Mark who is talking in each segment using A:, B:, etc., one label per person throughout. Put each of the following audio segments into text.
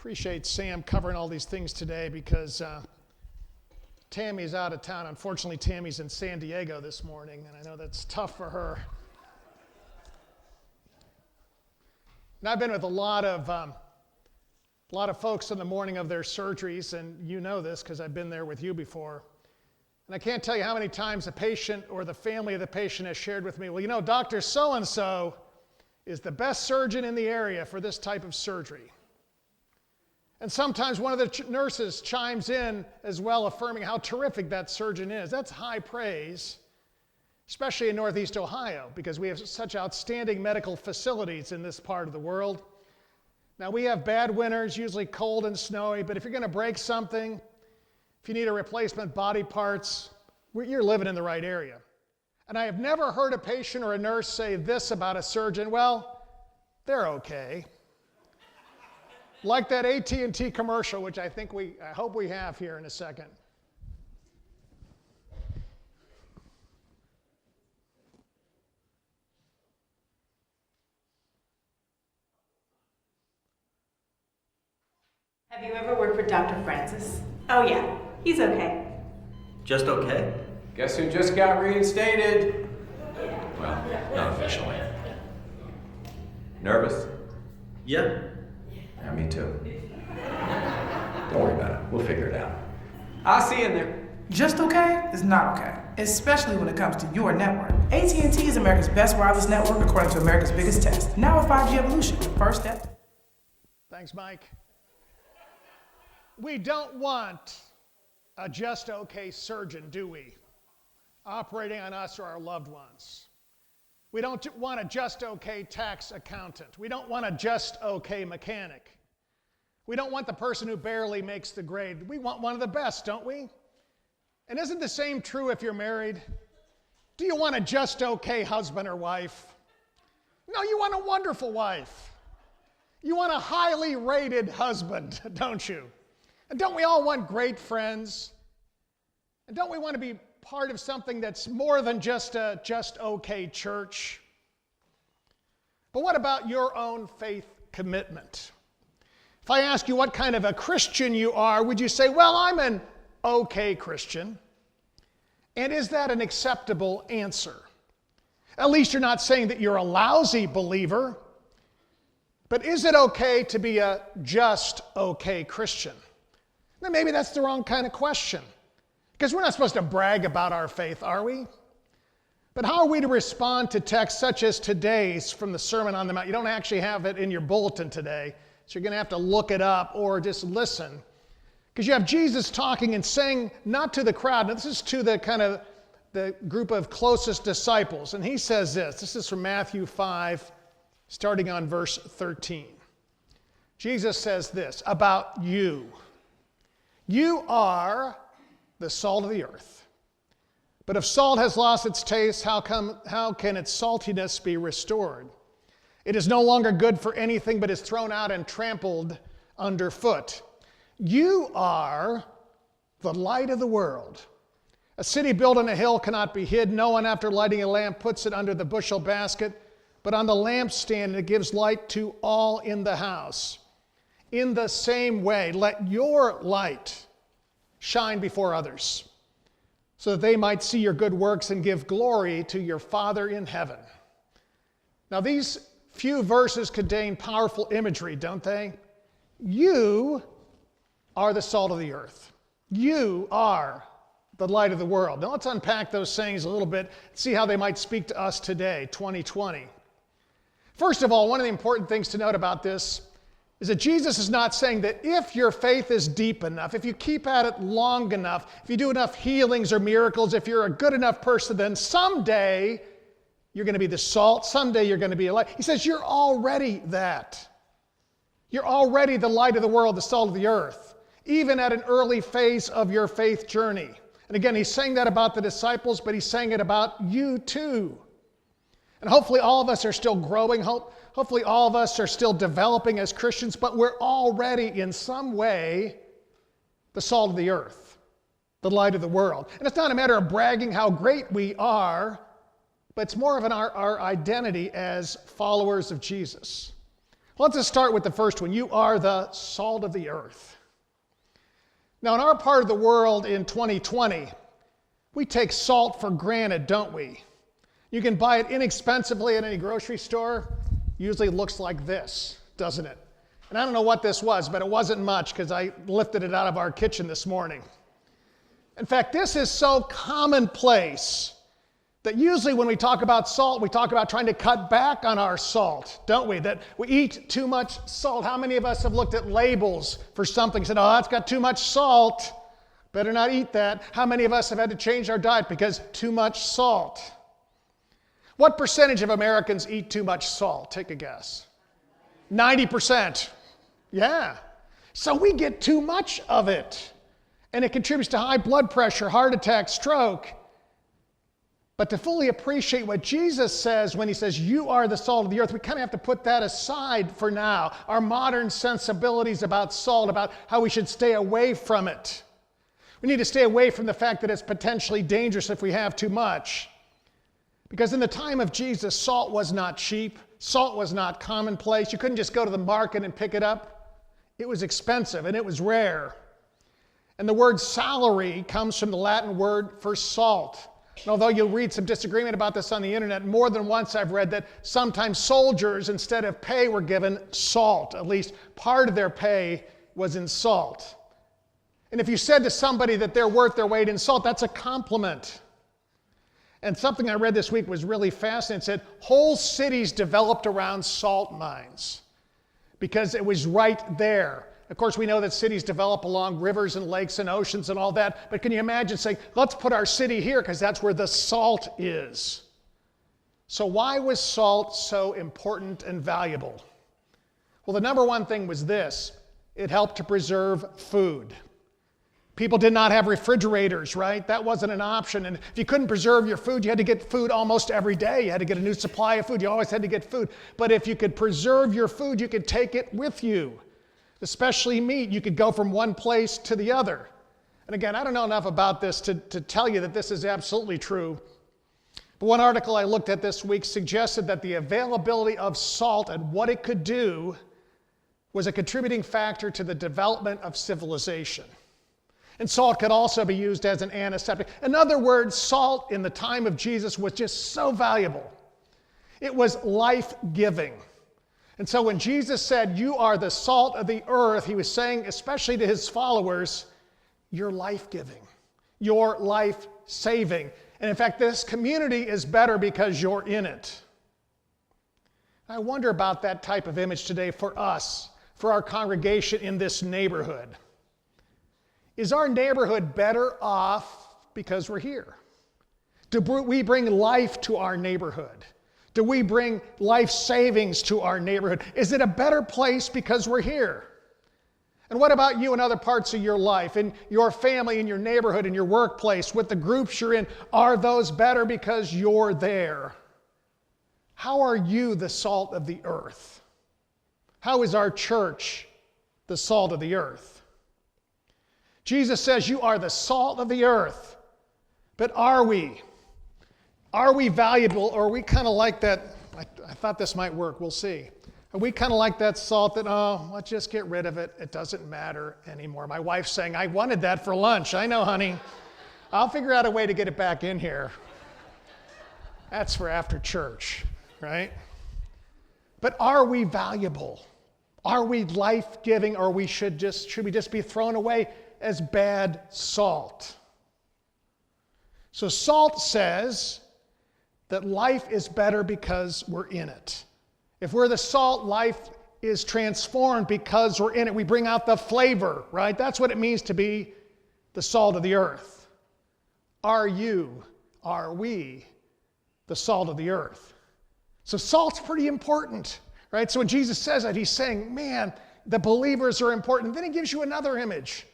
A: Appreciate Sam covering all these things today because Tammy's out of town. Unfortunately, Tammy's in San Diego this morning, and I know that's tough for her. And I've been with a lot of folks in the morning of their surgeries, and you know this because I've been there with you before. And I can't tell you how many times the patient or the family of the patient has shared with me, well, you know, Dr. So-and-so is the best surgeon in the area for this type of surgery. And sometimes one of the nurses chimes in as well, affirming how terrific that surgeon is. That's high praise, especially in Northeast Ohio, because we have such outstanding medical facilities in this part of the world. Now, we have bad winters, usually cold and snowy, but if you're going to break something, if you need a replacement body parts, you're living in the right area. And I have never heard a patient or a nurse say this about a surgeon, well, they're okay. Like that AT&T commercial, which I hope we have here in a second.
B: Have you ever worked for Dr. Francis? Oh yeah, he's okay.
C: Just okay?
D: Guess who just got reinstated?
C: Well, not officially.
D: Nervous?
C: Yeah.
D: Yeah, me too. Don't worry about it. We'll figure it out. I'll see you in there.
E: Just okay is not okay, especially when it comes to your network. AT&T is America's best wireless network according to America's biggest test. Now with 5G evolution, first step.
A: Thanks, Mike. We don't want a just okay surgeon, do we? Operating on us or our loved ones. We don't want a just okay tax accountant. We don't want a just okay mechanic. We don't want the person who barely makes the grade. We want one of the best, don't we? And isn't the same true if you're married? Do you want a just okay husband or wife? No, you want a wonderful wife. You want a highly rated husband, don't you? And don't we all want great friends? And don't we want to be part of something that's more than just a just okay church? But what about your own faith commitment? If I ask you what kind of a Christian you are, would you say, well, I'm an okay Christian? And is that an acceptable answer? At least you're not saying that you're a lousy believer. But is it okay to be a just okay Christian? Then maybe that's the wrong kind of question. Because we're not supposed to brag about our faith, are we? But how are we to respond to texts such as today's from the Sermon on the Mount? You don't actually have it in your bulletin today, so you're going to have to look it up or just listen. Because you have Jesus talking and saying, not to the crowd, now this is to the group of closest disciples. And he says this is from Matthew 5, starting on verse 13. Jesus says this about you. You are the salt of the earth. But if salt has lost its taste, how can its saltiness be restored? It is no longer good for anything, but is thrown out and trampled underfoot. You are the light of the world. A city built on a hill cannot be hid. No one, after lighting a lamp, puts it under the bushel basket, but on the lampstand, and it gives light to all in the house. In the same way, let your light shine before others, so that they might see your good works and give glory to your Father in heaven. Now, these few verses contain powerful imagery, don't they? You are the salt of the earth. You are the light of the world. Now, let's unpack those sayings a little bit, see how they might speak to us today, 2020. First of all, one of the important things to note about this is that Jesus is not saying that if your faith is deep enough, if you keep at it long enough, if you do enough healings or miracles, if you're a good enough person, then someday you're going to be the salt, someday you're going to be a light. He says you're already that. You're already the light of the world, the salt of the earth, even at an early phase of your faith journey. And again, he's saying that about the disciples, but he's saying it about you too. And hopefully all of us are still growing. Hopefully all of us are still developing as Christians, but we're already in some way the salt of the earth, the light of the world. And it's not a matter of bragging how great we are, but it's more of our identity as followers of Jesus. Let's just start with the first one. You are the salt of the earth. Now, in our part of the world in 2020, we take salt for granted, don't we? You can buy it inexpensively at any grocery store. Usually it looks like this, doesn't it? And I don't know what this was, but it wasn't much because I lifted it out of our kitchen this morning. In fact, this is so commonplace that usually when we talk about salt, we talk about trying to cut back on our salt, don't we? That we eat too much salt. How many of us have looked at labels for something and said, oh, that's got too much salt, better not eat that? How many of us have had to change our diet because too much salt? What percentage of Americans eat too much salt? Take a guess. 90%. Yeah. So we get too much of it. And it contributes to high blood pressure, heart attack, stroke. But to fully appreciate what Jesus says when he says, you are the salt of the earth, we kind of have to put that aside for now. Our modern sensibilities about salt, about how we should stay away from it. We need to stay away from the fact that it's potentially dangerous if we have too much. Because in the time of Jesus, salt was not cheap. Salt was not commonplace. You couldn't just go to the market and pick it up. It was expensive and it was rare. And the word salary comes from the Latin word for salt. And although you'll read some disagreement about this on the internet, more than once I've read that sometimes soldiers, instead of pay, were given salt. At least part of their pay was in salt. And if you said to somebody that they're worth their weight in salt, that's a compliment. And something I read this week was really fascinating. It said whole cities developed around salt mines because it was right there. Of course, we know that cities develop along rivers and lakes and oceans and all that, but can you imagine saying, let's put our city here because that's where the salt is? So why was salt so important and valuable? Well, the number one thing was this: it helped to preserve food. People did not have refrigerators, right? That wasn't an option. And if you couldn't preserve your food, you had to get food almost every day. You had to get a new supply of food. You always had to get food. But if you could preserve your food, you could take it with you. Especially meat, you could go from one place to the other. And again, I don't know enough about this to tell you that this is absolutely true. But one article I looked at this week suggested that the availability of salt and what it could do was a contributing factor to the development of civilization. And salt could also be used as an antiseptic. In other words, salt in the time of Jesus was just so valuable. It was life-giving. And so when Jesus said, you are the salt of the earth, he was saying, especially to his followers, you're life-giving, you're life-saving. And in fact, this community is better because you're in it. I wonder about that type of image today for us, for our congregation in this neighborhood. Is our neighborhood better off because we're here? Do we bring life to our neighborhood? Do we bring life savings to our neighborhood? Is it a better place because we're here? And what about you in other parts of your life, in your family, in your neighborhood, in your workplace, with the groups you're in? Are those better because you're there? How are you the salt of the earth? How is our church the salt of the earth? Jesus says you are the salt of the earth, but are we? Are we valuable, or are we kind of like that? I thought this might work, we'll see. Are we kind of like that salt that, oh, let's just get rid of it. It doesn't matter anymore. My wife's saying, I wanted that for lunch. I know, honey. I'll figure out a way to get it back in here. That's for after church, right? But are we valuable? Are we life-giving, or should we just be thrown away as bad salt? So salt says that life is better because we're in it. If we're the salt, life is transformed because we're in it. We bring out the flavor, right? That's what it means to be the salt of the earth. Are we the salt of the earth? So salt's pretty important, right? So when Jesus says that, he's saying, man, the believers are important. Then he gives you another image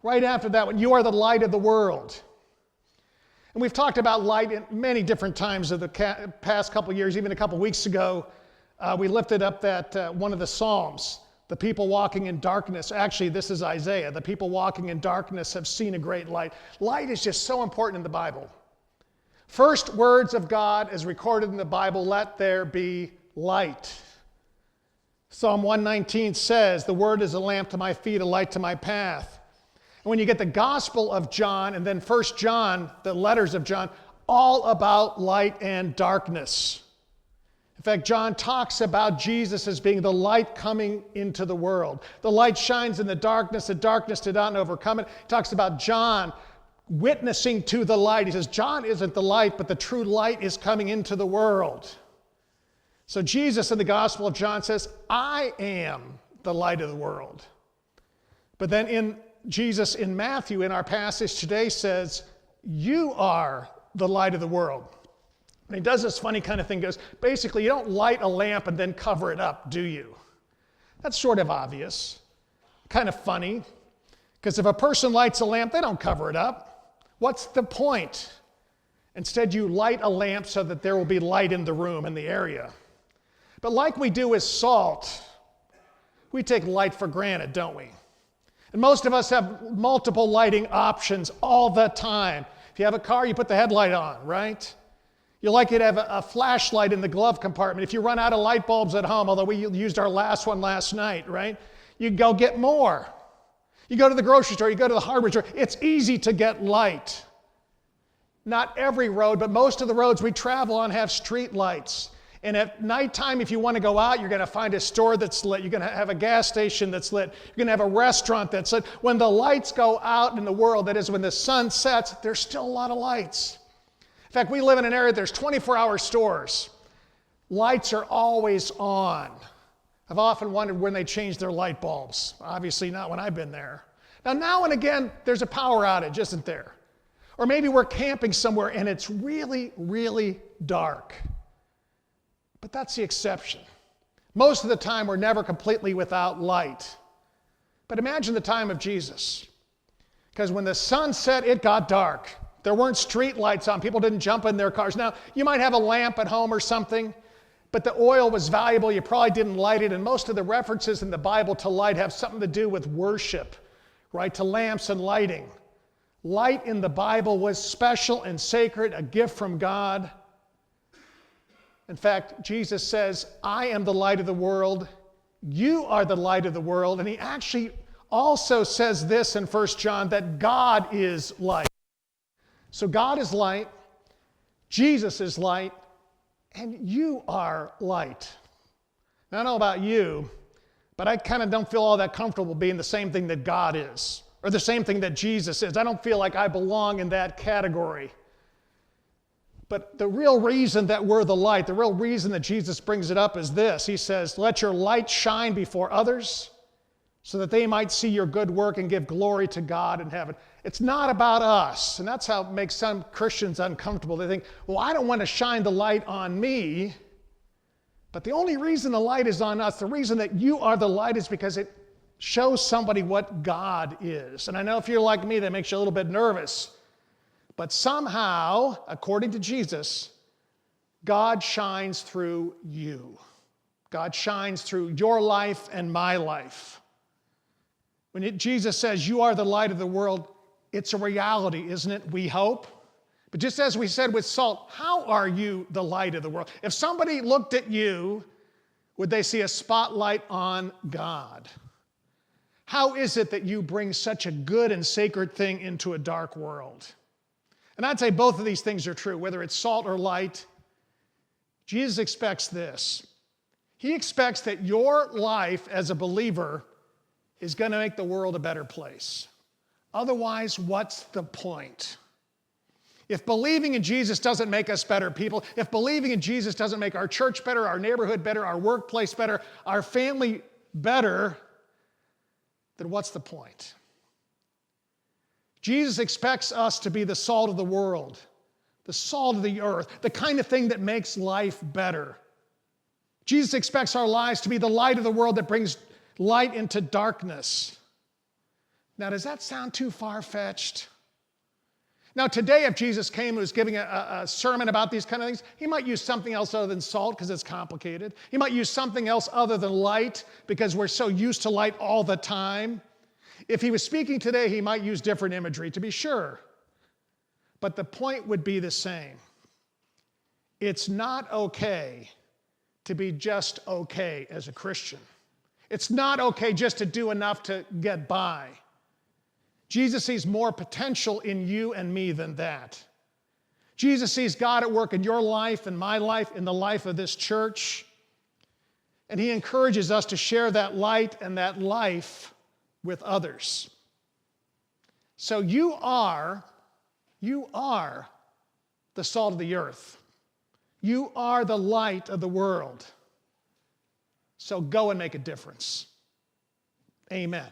A: right after that one. You are the light of the world. And we've talked about light in many different times of the past couple of years. Even a couple of weeks ago, we lifted up that one of the Psalms, the people walking in darkness. Actually, this is Isaiah. The people walking in darkness have seen a great light. Light is just so important in the Bible. First words of God as recorded in the Bible, let there be light. Psalm 119 says, "The word is a lamp to my feet, a light to my path." And when you get the Gospel of John and then 1 John, the letters of John, all about light and darkness. In fact, John talks about Jesus as being the light coming into the world. The light shines in the darkness did not overcome it. He talks about John witnessing to the light. He says, John isn't the light, but the true light is coming into the world. So Jesus in the Gospel of John says, I am the light of the world. But then Jesus in Matthew, in our passage today, says, you are the light of the world. And he does this funny kind of thing, goes, basically, you don't light a lamp and then cover it up, do you? That's sort of obvious, kind of funny, because if a person lights a lamp, they don't cover it up. What's the point? Instead, you light a lamp so that there will be light in the room, in the area. But like we do with salt, we take light for granted, don't we? And most of us have multiple lighting options all the time. If you have a car, you put the headlight on, right? You like it to have a flashlight in the glove compartment. If you run out of light bulbs at home, although we used our last one last night, right? You go get more. You go to the grocery store, you go to the hardware store. It's easy to get light. Not every road, but most of the roads we travel on have street lights. And at nighttime, if you want to go out, you're going to find a store that's lit. You're going to have a gas station that's lit. You're going to have a restaurant that's lit. When the lights go out in the world, that is when the sun sets, there's still a lot of lights. In fact, we live in an area, there's 24-hour stores. Lights are always on. I've often wondered when they change their light bulbs. Obviously not when I've been there. Now and again, there's a power outage, isn't there? Or maybe we're camping somewhere and it's really, really dark. But that's the exception. Most of the time, we're never completely without light. But imagine the time of Jesus. Because when the sun set, it got dark. There weren't street lights on. People didn't jump in their cars. Now, you might have a lamp at home or something, but the oil was valuable. You probably didn't light it. And most of the references in the Bible to light have something to do with worship, right? To lamps and lighting. Light in the Bible was special and sacred, a gift from God. In fact, Jesus says, I am the light of the world. You are the light of the world. And he actually also says this in 1 John, that God is light. So God is light, Jesus is light, and you are light. Now, I don't know about you, but I kind of don't feel all that comfortable being the same thing that God is, or the same thing that Jesus is. I don't feel like I belong in that category. But the real reason that we're the light, the real reason that Jesus brings it up is this. He says, let your light shine before others so that they might see your good work and give glory to God in heaven. It's not about us. And that's how it makes some Christians uncomfortable. They think, well, I don't want to shine the light on me. But the only reason the light is on us, the reason that you are the light is because it shows somebody what God is. And I know if you're like me, that makes you a little bit nervous. But somehow, according to Jesus, God shines through you. God shines through your life and my life. When Jesus says, you are the light of the world, it's a reality, isn't it? We hope. But just as we said with salt, how are you the light of the world? If somebody looked at you, would they see a spotlight on God? How is it that you bring such a good and sacred thing into a dark world? And I'd say both of these things are true, whether it's salt or light. Jesus expects this. He expects that your life as a believer is going to make the world a better place. Otherwise, what's the point? If believing in Jesus doesn't make us better people, if believing in Jesus doesn't make our church better, our neighborhood better, our workplace better, our family better, then what's the point? Jesus expects us to be the salt of the world, the salt of the earth, the kind of thing that makes life better. Jesus expects our lives to be the light of the world that brings light into darkness. Now, does that sound too far-fetched? Now, today, if Jesus came and was giving a sermon about these kind of things, he might use something else other than salt because it's complicated. He might use something else other than light because we're so used to light all the time. If he was speaking today, he might use different imagery, to be sure. But the point would be the same. It's not okay to be just okay as a Christian. It's not okay just to do enough to get by. Jesus sees more potential in you and me than that. Jesus sees God at work in your life, in my life, in the life of this church. And he encourages us to share that light and that life with others. So you are the salt of the earth. You are the light of the world. So go and make a difference. Amen.